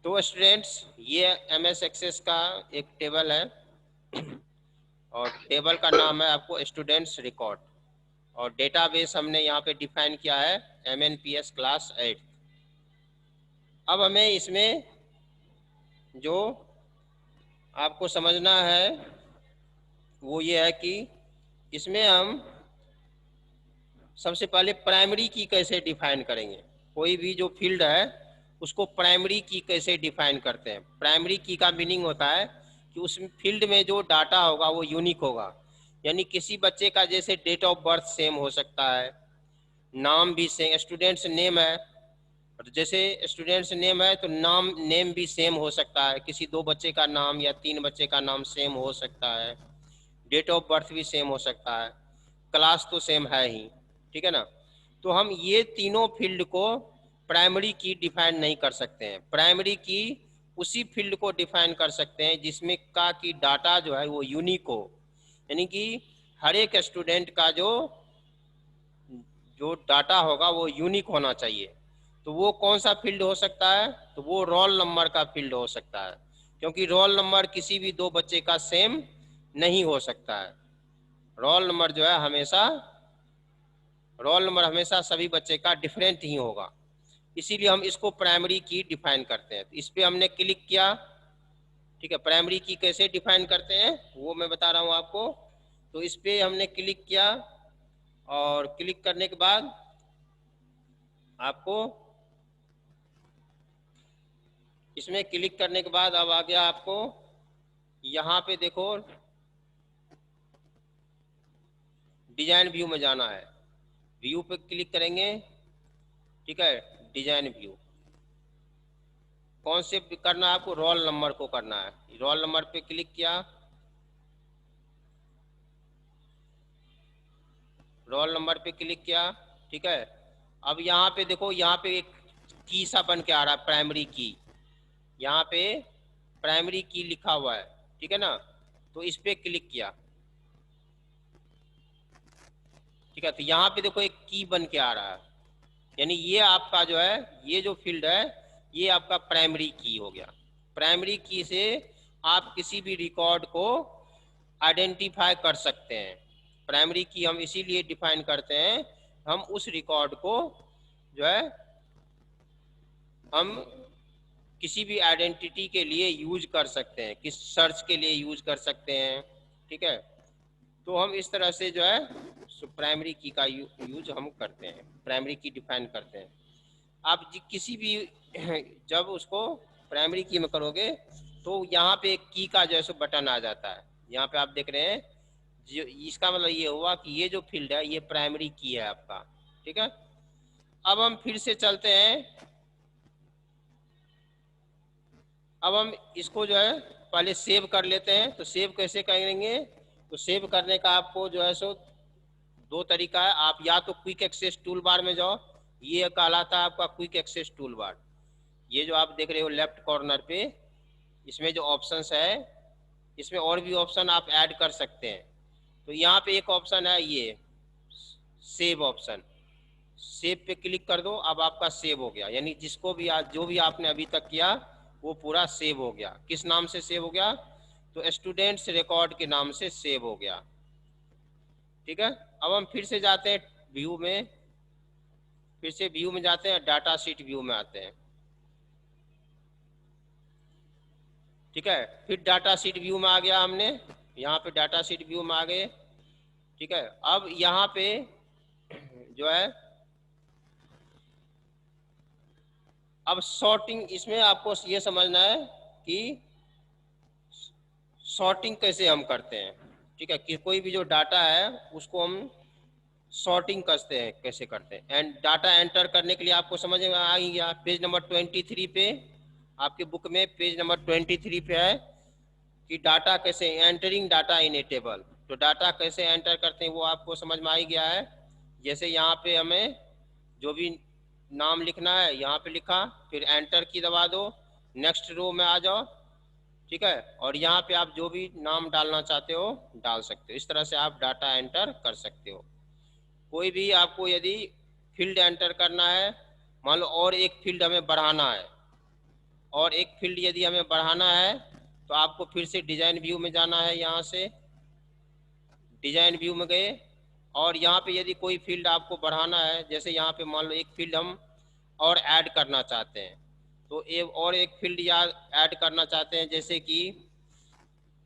तो स्टूडेंट्स, ये MS access का एक टेबल है और टेबल का नाम है आपको स्टूडेंट्स रिकॉर्ड, और डेटाबेस हमने यहाँ पे डिफाइन किया है MNPS क्लास 8। अब हमें इसमें जो आपको समझना है वो ये है कि इसमें हम सबसे पहले प्राइमरी की कैसे डिफाइन करेंगे। कोई भी जो फील्ड है उसको प्राइमरी की कैसे डिफाइन करते हैं। प्राइमरी की का मीनिंग होता है कि उस फील्ड में जो डाटा होगा वो यूनिक होगा, यानी किसी बच्चे का जैसे डेट ऑफ बर्थ सेम हो सकता है, नाम भी सेम, स्टूडेंट्स नेम है और जैसे स्टूडेंट्स नेम है तो नेम भी सेम हो सकता है, किसी दो बच्चे का नाम या तीन बच्चे का नाम सेम हो सकता है, डेट ऑफ बर्थ भी सेम हो सकता है, क्लास तो सेम है ही, ठीक है ना। तो हम ये तीनों फील्ड को प्राइमरी की डिफाइन नहीं कर सकते हैं। प्राइमरी की उसी फील्ड को डिफाइन कर सकते हैं जिसमें का की डाटा जो है वो यूनिक हो, यानी कि हर एक स्टूडेंट का जो जो डाटा होगा वो यूनिक होना चाहिए। तो वो कौन सा फील्ड हो सकता है, तो वो रोल नंबर का फील्ड हो सकता है, क्योंकि रोल नंबर किसी भी दो बच्चे का सेम नहीं हो सकता है। रोल नंबर जो है हमेशा रोल नंबर हमेशा सभी बच्चे का डिफरेंट ही होगा, इसीलिए हम इसको प्राइमरी की डिफाइन करते हैं। तो इस पर हमने क्लिक किया, ठीक है। प्राइमरी की कैसे डिफाइन करते हैं वो मैं बता रहा हूँ आपको। तो इस पर हमने क्लिक किया और क्लिक करने के बाद आपको इसमें क्लिक करने के बाद अब आ गया आपको यहाँ पे देखो डिजाइन व्यू में जाना है। व्यू पे क्लिक करेंगे, ठीक है। डिजाइन व्यू कौन से करना है आपको, रोल नंबर को करना है। रोल नंबर पे क्लिक किया, रोल नंबर पे क्लिक किया, ठीक है। अब यहाँ पे देखो, यहाँ पे एक की सा बन के आ रहा है प्राइमरी की, यहाँ पे प्राइमरी की लिखा हुआ है, ठीक है ना। तो इस पे क्लिक किया, ठीक है। तो यहाँ पे देखो एक की बन के आ रहा है, यानी ये आपका जो है ये जो फील्ड है ये आपका प्राइमरी की हो गया। प्राइमरी की से आप किसी भी रिकॉर्ड को आइडेंटिफाई कर सकते हैं। प्राइमरी की हम इसीलिए डिफाइन करते हैं, हम उस रिकॉर्ड को जो है हम किसी भी आइडेंटिटी के लिए यूज कर सकते हैं, किस सर्च के लिए यूज कर सकते हैं, ठीक है। तो हम इस तरह से जो है प्राइमरी की का यूज हम करते हैं, प्राइमरी की डिफाइन करते हैं। आप किसी भी जब उसको प्राइमरी की में करोगे तो यहाँ पे एक की का जो है सो बटन आ जाता है, यहाँ पे आप देख रहे हैं। जो इसका मतलब ये हुआ कि ये जो फील्ड है ये प्राइमरी की है आपका, ठीक है। अब हम फिर से चलते हैं, अब हम इसको जो है पहले सेव कर लेते हैं। तो सेव कैसे करेंगे, तो सेव करने का आपको जो है सो दो तरीका है। आप या तो क्विक एक्सेस टूल बार में जाओ, ये कहलाता है आपका क्विक एक्सेस टूल बार। ये जो आप देख रहे हो लेफ्ट कॉर्नर पे, इसमें जो ऑप्शंस है इसमें और भी ऑप्शन आप ऐड कर सकते हैं। तो यहाँ पे एक ऑप्शन है ये सेव ऑप्शन, सेव पे क्लिक कर दो। अब आपका सेव हो गया, यानी जिसको भी जो भी आपने अभी तक किया वो पूरा सेव हो गया। किस नाम से सेव हो गया, तो स्टूडेंट्स रिकॉर्ड के नाम से सेव हो गया, ठीक है। अब हम फिर से जाते हैं व्यू में, फिर से व्यू में जाते हैं, डाटा शीट व्यू में आते हैं, ठीक है। फिर डाटा शीट व्यू में आ गया हमने, यहाँ पे डाटा शीट व्यू में आ गए, ठीक है। अब यहाँ पे जो है अब सॉर्टिंग, इसमें आपको ये समझना है कि सॉर्टिंग कैसे हम करते हैं, ठीक है। कि कोई भी जो डाटा है उसको हम सॉर्टिंग करते हैं, कैसे करते हैं। एंड डाटा एंटर करने के लिए आपको समझ में आ ही गया, पेज नंबर 23 पे आपके बुक में पेज नंबर 23 पे है कि डाटा कैसे entering data in A table. तो डाटा कैसे एंटर करते हैं वो आपको समझ में आ ही गया है। जैसे यहाँ पे हमें जो भी नाम लिखना है यहाँ पे लिखा, फिर एंटर की दबा दो, नेक्स्ट रो में आ जाओ, ठीक है। और यहाँ पे आप जो भी नाम डालना चाहते हो डाल सकते हो। इस तरह से आप डाटा एंटर कर सकते हो। कोई भी आपको यदि फील्ड एंटर करना है, मान लो और एक फील्ड हमें बढ़ाना है, और एक फील्ड यदि हमें बढ़ाना है तो आपको फिर से डिजाइन व्यू में जाना है। यहाँ से डिजाइन व्यू में गए और यहाँ पे यदि कोई फील्ड आपको बढ़ाना है, जैसे यहाँ पे मान लो एक फील्ड हम और ऐड करना चाहते हैं, तो और एक फील्ड यहाँ ऐड करना चाहते हैं, जैसे कि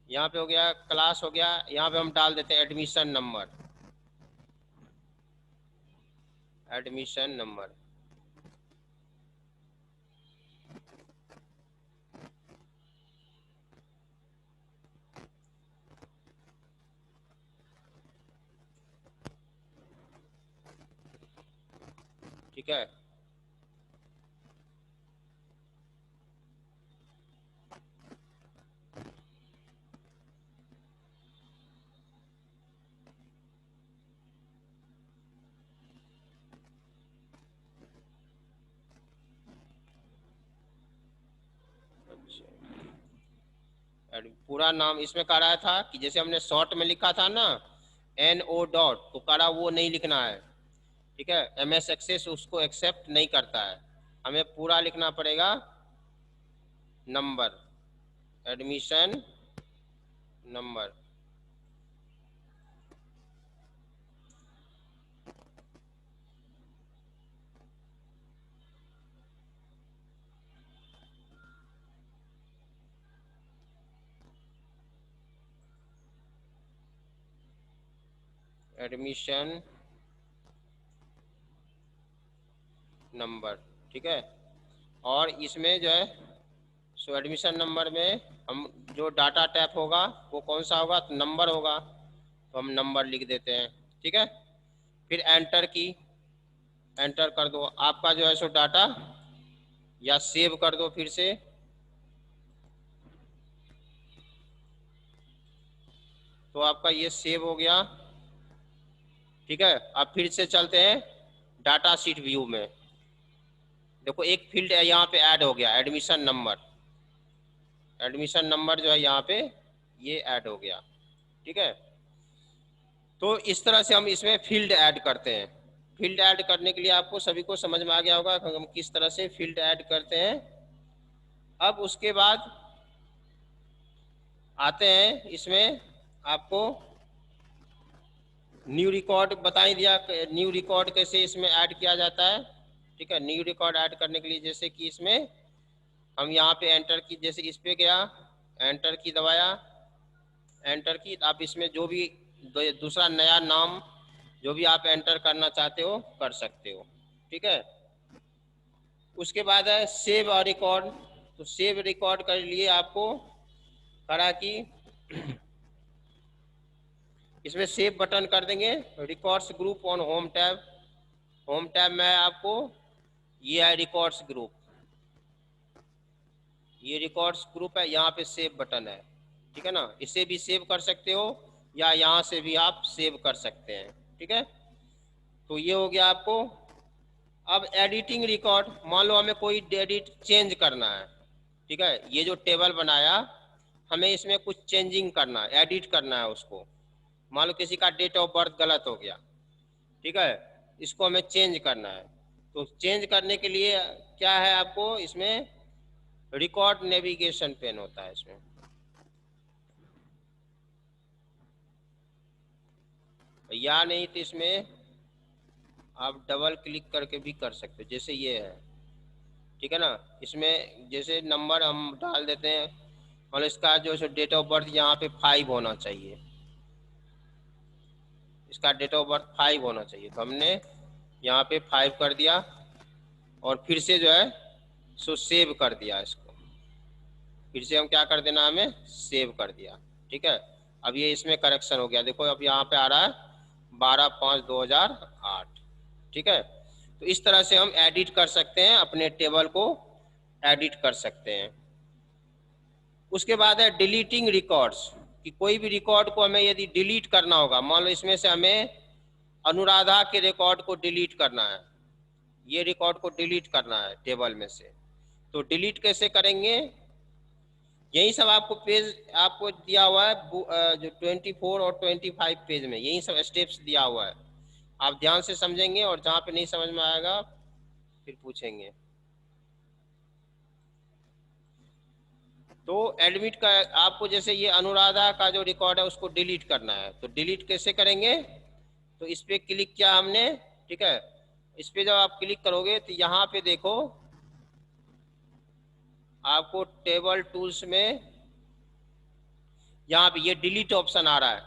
यहाँ पे हो गया क्लास हो गया, यहाँ पे हम डाल देते हैं एडमिशन नंबर, एडमिशन नंबर। ठीक है, पूरा नाम इसमें कह रहा था कि जैसे हमने शॉर्ट में लिखा था ना NO डॉट, तो कह रहा वो नहीं लिखना है। ठीक है, MS एक्सेस उसको एक्सेप्ट नहीं करता है, हमें पूरा लिखना पड़ेगा number, admission number. Admission number. ठीक है, और इसमें जो है सो एडमिशन नंबर में हम जो डाटा टाइप होगा वो कौन सा होगा, तो नंबर होगा, तो हम नंबर लिख देते हैं। ठीक है, फिर एंटर की, एंटर कर दो, आपका जो है सो डाटा या सेव कर दो फिर से। तो आपका ये सेव हो गया। ठीक है, अब फिर से चलते हैं डाटा शीट व्यू में। देखो एक फील्ड है यहाँ पे ऐड हो गया, एडमिशन नंबर, एडमिशन नंबर जो है यहाँ पे ये ऐड हो गया। ठीक है, तो इस तरह से हम इसमें फील्ड ऐड करते हैं। फील्ड ऐड करने के लिए आपको सभी को समझ में आ गया होगा कि हम किस तरह से फील्ड ऐड करते हैं। अब उसके बाद आते हैं इसमें आपको न्यू रिकॉर्ड बता ही दिया, न्यू रिकॉर्ड कैसे इसमें ऐड किया जाता है। ठीक है, न्यू रिकॉर्ड ऐड करने के लिए जैसे कि इसमें हम यहाँ पे एंटर की, जैसे इस पे गया, एंटर की दबाया, एंटर की, आप इसमें जो भी दूसरा नया नाम जो भी आप एंटर करना चाहते हो कर सकते हो। ठीक है, उसके बाद है सेव और रिकॉर्ड। तो सेव रिकॉर्ड के लिए आपको करा कि इसमें सेव बटन कर देंगे, records group on home tab, home tab में आपको ये है रिकॉर्ड्स ग्रुप, ये रिकॉर्ड्स ग्रुप है, यहाँ पे सेव बटन है। ठीक है ना, इसे भी सेव कर सकते हो या यहाँ से भी आप सेव कर सकते हैं। ठीक है, तो ये हो गया आपको। अब एडिटिंग रिकॉर्ड, मान लो हमें कोई एडिट चेंज करना है। ठीक है, ये जो टेबल बनाया हमें इसमें कुछ चेंजिंग करना है, एडिट करना है उसको। मान लो किसी का डेट ऑफ बर्थ गलत हो गया, ठीक है, इसको हमें चेंज करना है। तो चेंज करने के लिए क्या है, आपको इसमें रिकॉर्ड नेविगेशन पेन होता है इसमें, या नहीं तो इसमें आप डबल क्लिक करके भी कर सकते हो, जैसे ये है। ठीक है ना, इसमें जैसे नंबर हम डाल देते हैं और इसका जो है डेट ऑफ बर्थ यहाँ पे 5 होना चाहिए, इसका डेट ऑफ बर्थ 5 होना चाहिए, तो हमने यहाँ पे 5 कर दिया और फिर से जो है सो सेव कर दिया इसको, फिर से हम क्या कर देना, हमें सेव कर दिया। ठीक है, अब ये इसमें करेक्शन हो गया, देखो अब यहाँ पे आ रहा है 12/5/2008। ठीक है, तो इस तरह से हम एडिट कर सकते हैं, अपने टेबल को एडिट कर सकते हैं। उसके बाद है डिलीटिंग रिकॉर्ड्स, कि कोई भी रिकॉर्ड को हमें यदि डिलीट करना होगा, मान लो इसमें से हमें अनुराधा के रिकॉर्ड को डिलीट करना है, ये रिकॉर्ड को डिलीट करना है टेबल में से, तो डिलीट कैसे करेंगे, यही सब आपको पेज आपको दिया हुआ है जो 24 और 25 पेज में यही सब स्टेप्स दिया हुआ है, आप ध्यान से समझेंगे और जहाँ पे नहीं समझ में आएगा फिर पूछेंगे। तो एडमिट का आपको जैसे ये अनुराधा का जो रिकॉर्ड है उसको डिलीट करना है, तो डिलीट कैसे करेंगे? तो इस पे क्लिक किया हमने, ठीक है। इस पे जब आप क्लिक करोगे तो यहाँ पे देखो आपको टेबल टूल्स में यहाँ पे ये डिलीट ऑप्शन आ रहा है,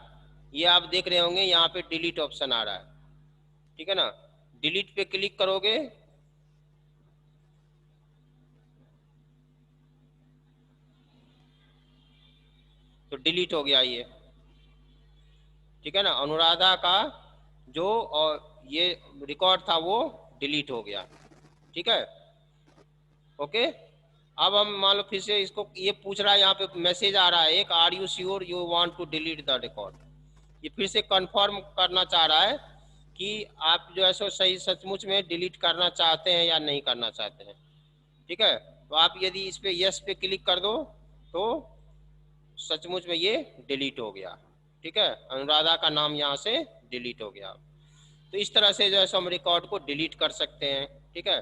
ये आप देख रहे होंगे यहाँ पे डिलीट ऑप्शन आ रहा है, ठीक है ना। डिलीट पे क्लिक करोगे तो डिलीट हो गया ये, ठीक है ना। अनुराधा का जो और ये रिकॉर्ड था वो डिलीट हो गया, ठीक है। ओके, अब हम मान लो फिर से इसको ये पूछ रहा है, यहाँ पे मैसेज आ रहा है एक, are you sure you want to delete the record. ये फिर से कंफर्म करना चाह रहा है कि आप जो है सो सही सचमुच में डिलीट करना चाहते हैं या नहीं करना चाहते हैं, ठीक है। तो आप यदि इस पे यस पे क्लिक कर दो तो सचमुच में ये डिलीट हो गया, ठीक है। अनुराधा का नाम यहाँ से डिलीट हो गया। तो इस तरह से जो है सो हम रिकॉर्ड को डिलीट कर सकते हैं, ठीक है,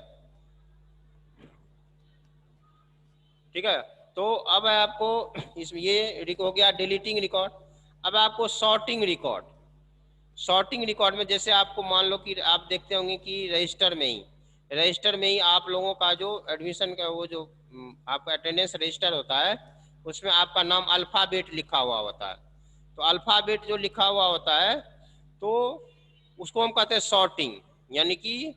ठीक है। तो अब है आपको इसमें ये हो गया डिलीटिंग रिकॉर्ड। अब आपको सॉर्टिंग रिकॉर्ड, सॉर्टिंग रिकॉर्ड में जैसे आपको मान लो कि आप देखते होंगे कि रजिस्टर में ही आप लोगों का जो एडमिशन का वो जो आपका अटेंडेंस रजिस्टर होता है उसमें आपका नाम अल्फ़ाबेट लिखा हुआ होता है। तो अल्फ़ाबेट जो लिखा हुआ होता है तो उसको हम कहते हैं सॉर्टिंग, यानी कि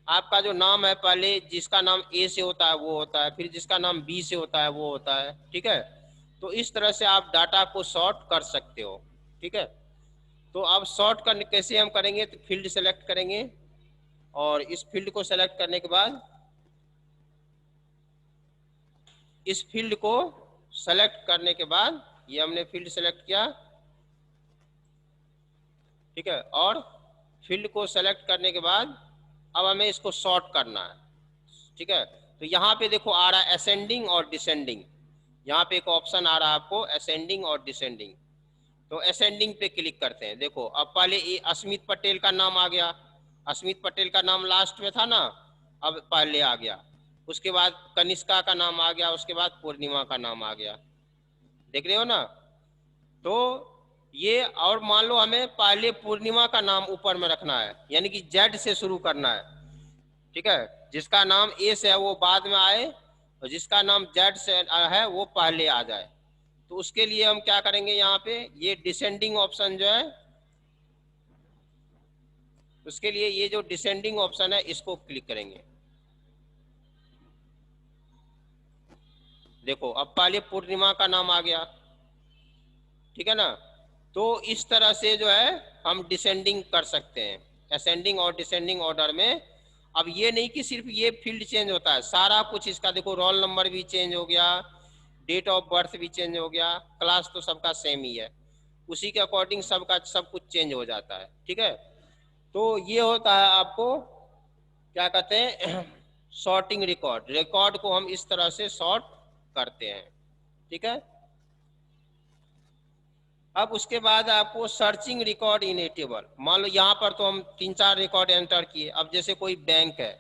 आपका जो नाम है पहले जिसका नाम ए से होता है वो होता है, फिर जिसका नाम बी से होता है वो होता है, ठीक है। तो इस तरह से आप डाटा को सॉर्ट कर सकते हो, ठीक है। तो अब सॉर्ट करने कैसे हम करेंगे, तो फील्ड सेलेक्ट करेंगे और इस फील्ड को सेलेक्ट करने के बाद इस फील्ड को सेलेक्ट करने के बाद ये हमने फील्ड सेलेक्ट किया, ठीक है। और फील्ड को सेलेक्ट करने के बाद अब हमें इसको सॉर्ट करना है, ठीक है। तो यहाँ पे देखो आ रहा है असेंडिंग और डिसेंडिंग, यहाँ पे एक ऑप्शन आ रहा है आपको असेंडिंग और डिसेंडिंग। तो असेंडिंग पे क्लिक करते हैं, देखो अब पहले ये अस्मित पटेल का नाम आ गया, अस्मित पटेल का नाम लास्ट में था ना, अब पहले आ गया। उसके बाद कनिष्का का नाम आ गया, उसके बाद पूर्णिमा का नाम आ गया, देख रहे हो ना। तो ये और मान लो हमें पहले पूर्णिमा का नाम ऊपर में रखना है, यानी कि जेड से शुरू करना है, ठीक है। जिसका नाम ए से है वो बाद में आए और जिसका नाम जेड से है वो पहले आ जाए। तो उसके लिए हम क्या करेंगे, यहाँ पे ये डिसेंडिंग ऑप्शन जो है, उसके लिए ये जो डिसेंडिंग ऑप्शन है इसको क्लिक करेंगे। देखो अब पहले पूर्णिमा का नाम आ गया, ठीक है ना। तो इस तरह से जो है हम डिसेंडिंग कर सकते हैं, असेंडिंग और डिसेंडिंग ऑर्डर में। अब ये नहीं कि सिर्फ ये फील्ड चेंज होता है, सारा कुछ इसका देखो, रोल नंबर भी चेंज हो गया, डेट ऑफ बर्थ भी चेंज हो गया, क्लास तो सबका सेम ही है, उसी के अकॉर्डिंग सबका सब कुछ चेंज हो जाता है, ठीक है। तो ये होता है आपको क्या कहते हैं सॉर्टिंग रिकॉर्ड, रिकॉर्ड को हम इस तरह से सॉर्ट करते हैं, ठीक है। अब उसके बाद आपको searching record in A table, मान लो यहाँ पर तो हम 3-4 रिकॉर्ड एंटर किए। अब जैसे कोई बैंक है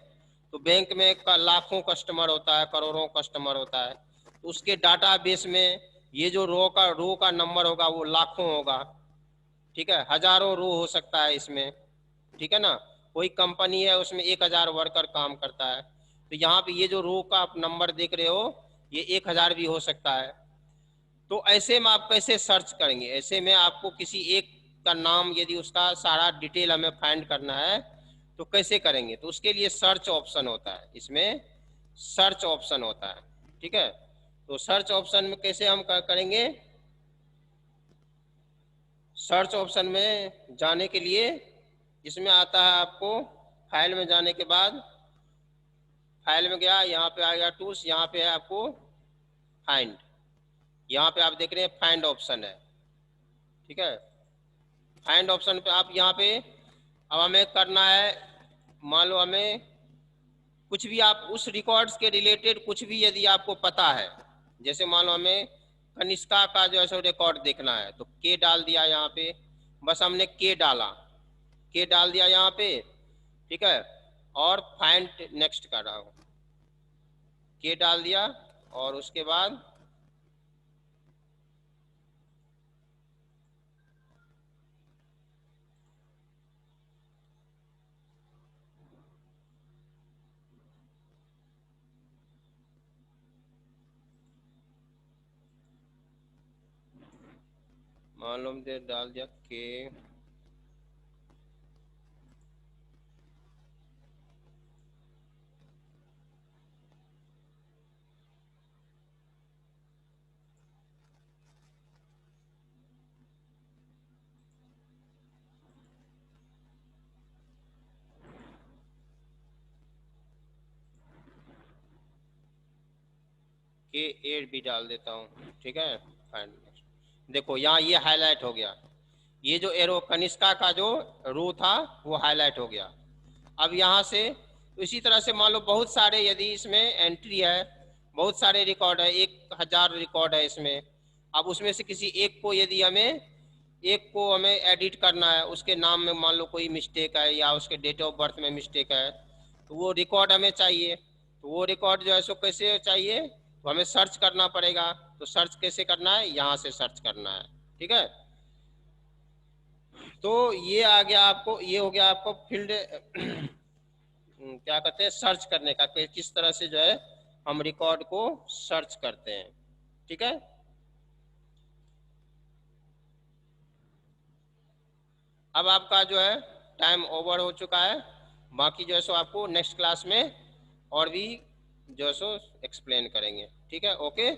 तो बैंक में लाखों कस्टमर होता है, करोड़ों कस्टमर होता है, तो उसके डाटा बेस में ये जो रो का नंबर होगा वो लाखों होगा, ठीक है, हजारों रो हो सकता है इसमें, ठीक है ना। कोई कंपनी है उसमें 1000 वर्कर काम करता है, तो यहाँ पे ये जो रो का आप नंबर देख रहे हो ये 1000 भी हो सकता है। तो ऐसे में आप कैसे सर्च करेंगे, ऐसे में आपको किसी एक का नाम यदि उसका सारा डिटेल हमें फाइंड करना है तो कैसे करेंगे, तो उसके लिए सर्च ऑप्शन होता है, इसमें सर्च ऑप्शन होता है, ठीक है। तो सर्च ऑप्शन में कैसे हम करेंगे, सर्च ऑप्शन में जाने के लिए इसमें आता है आपको फाइल में जाने के बाद, फाइल में गया, यहाँ पे आ गया टूल्स, यहाँ पे है आपको फाइंड, यहाँ पे आप देख रहे हैं फाइंड ऑप्शन है, ठीक है। फाइंड ऑप्शन पे आप यहाँ पे अब हमें करना है, मान लो हमें कुछ भी आप उस रिकॉर्ड्स के रिलेटेड कुछ भी यदि आपको पता है, जैसे मान लो हमें कनिष्का का जो है सो रिकॉर्ड देखना है तो के डाल दिया यहाँ पे, बस हमने के डाला, के डाल दिया यहाँ पे, ठीक है। और फाइंड नेक्स्ट कर रहा हूँ, के डाल दिया और उसके बाद मान लो हमने डाल दिया के, एट भी डाल देता हूँ, ठीक है। फाइंड, देखो यहाँ ये हाईलाइट हो गया, ये जो एरो कनिष्का का जो रो था वो हाईलाइट हो गया। अब यहाँ से इसी तरह से मान लो बहुत सारे यदि इसमें एंट्री है, बहुत सारे रिकॉर्ड है, 1000 रिकॉर्ड है इसमें। अब उसमें से किसी एक को हमें एडिट करना है, उसके नाम में मान लो कोई मिस्टेक है या उसके डेट ऑफ बर्थ में मिस्टेक है, तो वो रिकॉर्ड हमें चाहिए। तो वो रिकॉर्ड जो है सो कैसे चाहिए, तो हमें सर्च करना पड़ेगा। तो सर्च कैसे करना है, यहाँ से सर्च करना है, ठीक है। तो ये आ गया आपको, ये हो गया आपको फील्ड क्या कहते हैं, सर्च करने का, कि किस तरह से जो है हम रिकॉर्ड को सर्च करते हैं, ठीक है। अब आपका जो है टाइम ओवर हो चुका है, बाकी जो है सो आपको नेक्स्ट क्लास में और भी जो है सो एक्सप्लेन करेंगे, ठीक है, ओके।